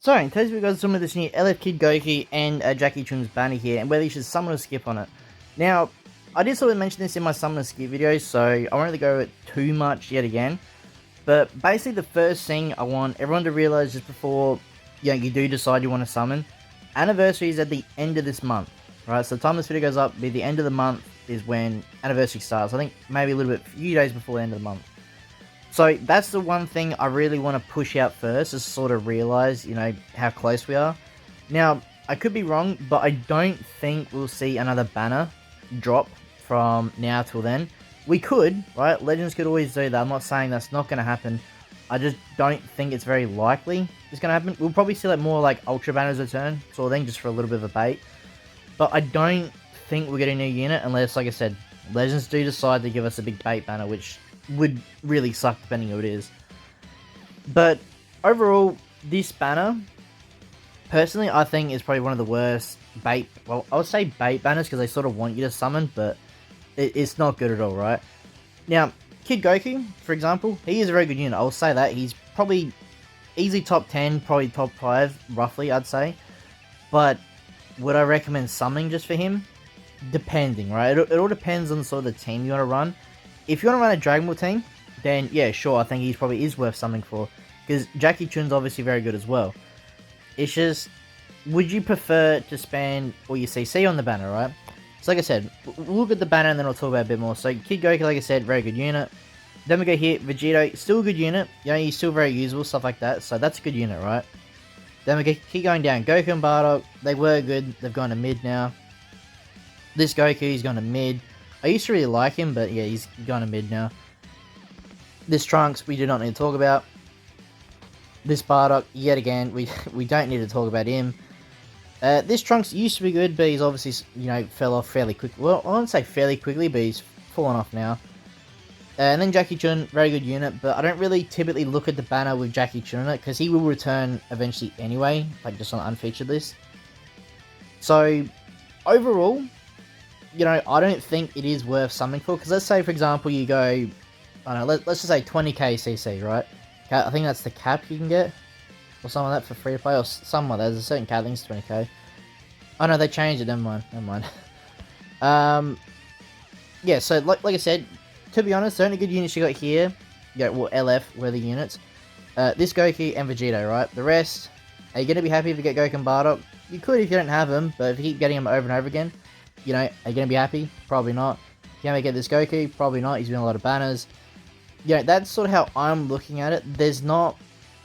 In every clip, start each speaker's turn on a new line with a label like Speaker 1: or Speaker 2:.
Speaker 1: So, in today's video guys, some of this new LF Kid Goku and Jackie Chun's banner here, and whether you should summon or skip on it. Now, I did sort of mention this in my summon or skip video, so I won't really go too much yet again. But basically the first thing I want everyone to realize just before you do decide you want to summon, anniversary is at the end of this month, right? So the time this video goes up, be the end of the month is when anniversary starts. I think maybe a little bit, few days before the end of the month. So that's the one thing I really want to push out first, is sort of realize, how close we are. Now, I could be wrong, but I don't think we'll see another banner drop from now till then. We could, right? Legends could always do that. I'm not saying that's not going to happen. I just don't think it's very likely it's going to happen. We'll probably see more Ultra banners return, sort of thing, just for a little bit of a bait. But I don't think we'll get a new unit unless, like I said, Legends do decide to give us a big bait banner, which would really suck depending who it is. But overall, this banner, personally, I think is probably one of the worst bait, well, I would say bait banners because they sort of want you to summon, but it's not good at all, right? Now, Kid Goku, for example, he is a very good unit. I will say that. He's probably easy top 10, probably top 5, roughly, I'd say. But would I recommend summoning just for him? Depending, right? It all depends on sort of the team you want to run. If you want to run a Dragon Ball team, then yeah, sure, I think he probably is worth something for. Because Jackie Chun's obviously very good as well. It's just, would you prefer to spend all your CC on the banner, right? So like I said, we'll look at the banner and then I'll talk about it a bit more. So Kid Goku, like I said, very good unit. Then we go here, Vegito, still a good unit. He's still very usable, stuff like that. So that's a good unit, right? Then we keep going down. Goku and Bardock, they were good. They've gone to mid now. This Goku, he's gone to mid. I used to really like him, but yeah, he's gone to mid now. This Trunks, we do not need to talk about. This Bardock, yet again, we don't need to talk about him. This Trunks used to be good, but he's obviously, fell off fairly quickly. Well, I won't say fairly quickly, but he's fallen off now. And then Jackie Chun, very good unit, but I don't really typically look at the banner with Jackie Chun in it, because he will return eventually anyway, just on the unfeatured list. So, overall, I don't think it is worth something for, because let's say, for example, you go, I don't know, let's just say 20k CC, right? I think that's the cap you can get, or something like that for free to play, or something like that. There's a certain cap, I think it's 20k. Oh no, they changed it, never mind. Yeah, so like I said, to be honest, the only good units you got here, LF were the units. This Goku and Vegito, right? The rest, are you going to be happy if you get Goku and Bardock? You could if you don't have them, but if you keep getting them over and over again, are you going to be happy? Probably not. Can we get this Goku? Probably not. He's doing a lot of banners. That's sort of how I'm looking at it. There's not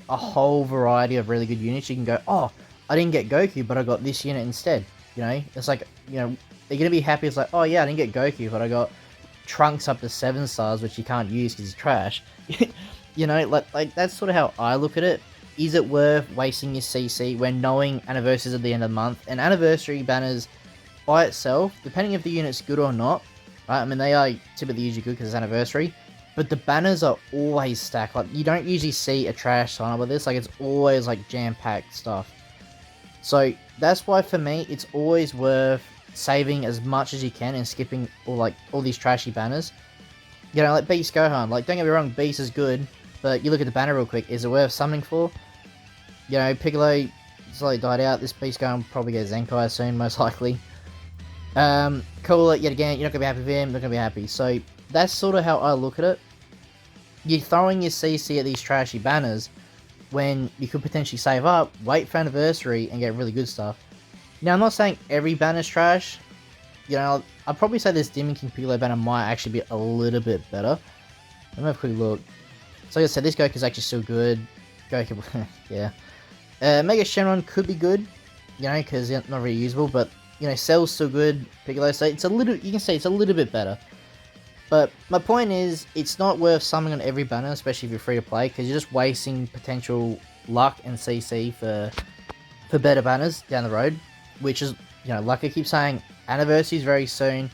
Speaker 1: a whole variety of really good units. You can go, oh, I didn't get Goku, but I got this unit instead. It's like, they're going to be happy. It's like, oh yeah, I didn't get Goku, but I got Trunks up to 7 stars, which you can't use because he's trash. That's sort of how I look at it. Is it worth wasting your CC when knowing anniversaries at the end of the month? And anniversary banners by itself, depending if the unit's good or not, right? I mean, they are typically usually good because it's anniversary, but the banners are always stacked. You don't usually see a trash sign up with this. It's always jam-packed stuff. So that's why for me, it's always worth saving as much as you can and skipping all these trashy banners. Like Beast Gohan. Don't get me wrong, Beast is good, but you look at the banner real quick. Is it worth something for? Piccolo slowly died out. This Beast Gohan will probably get Zenkai soon, most likely. Cooler, yet again, you're not going to be happy with him, not going to be happy. So that's sort of how I look at it. You're throwing your CC at these trashy banners when you could potentially save up, wait for anniversary, and get really good stuff. Now, I'm not saying every banner's trash. I'd probably say this Demon King Piccolo banner might actually be a little bit better. Let me have a quick look. So like I said, this Goku's actually still good. Goku, yeah. Mega Shenron could be good, because it's not really usable, but Cell's still good, Piccolo, so it's a little, you can say it's a little bit better. But my point is, it's not worth summoning on every banner, especially if you're free to play, because you're just wasting potential luck and CC for better banners down the road, which is, like I keep saying, anniversary is very soon.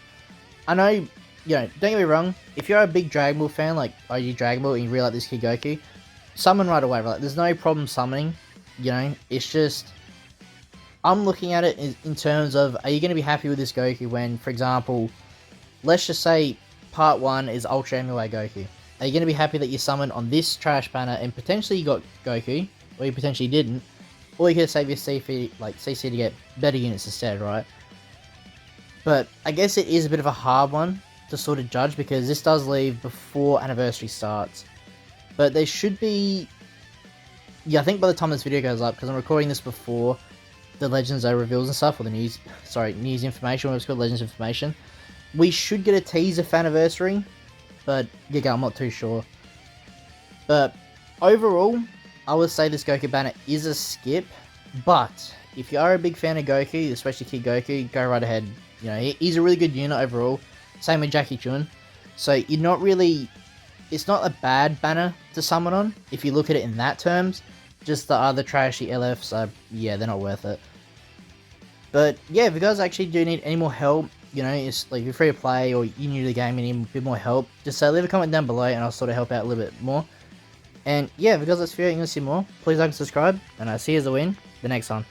Speaker 1: I know, don't get me wrong, if you're a big Dragon Ball fan, like OG Dragon Ball, and you really like this Kid Goku, summon right away, right? There's no problem summoning, it's just, I'm looking at it in terms of, are you going to be happy with this Goku when, for example, let's just say part 1 is Ultra MUA Goku. Are you going to be happy that you summoned on this trash banner and potentially you got Goku, or you potentially didn't, or you could save your CC to get better units instead, right? But I guess it is a bit of a hard one to sort of judge because this does leave before anniversary starts. But there should be, yeah, I think by the time this video goes up, because I'm recording this before the Legends reveals and stuff, or the news information, what it's called, Legends information, we should get a teaser for anniversary, but yeah, I'm not too sure. But overall, I would say this Goku banner is a skip, but if you are a big fan of Goku, especially Kid Goku, go right ahead. You know, he's a really good unit overall. Same with Jackie Chun. So you're not really, it's not a bad banner to summon on, if you look at it in that terms. Just the other trashy LFs are, yeah, they're not worth it. But yeah, if you guys actually do need any more help, you know, it's like you're free to play or you're new to the game and need a bit more help, just leave a comment down below and I'll sort of help out a little bit more. And yeah, if you guys like this video and you want to see more, please like and subscribe, and I'll see you as a win the next time.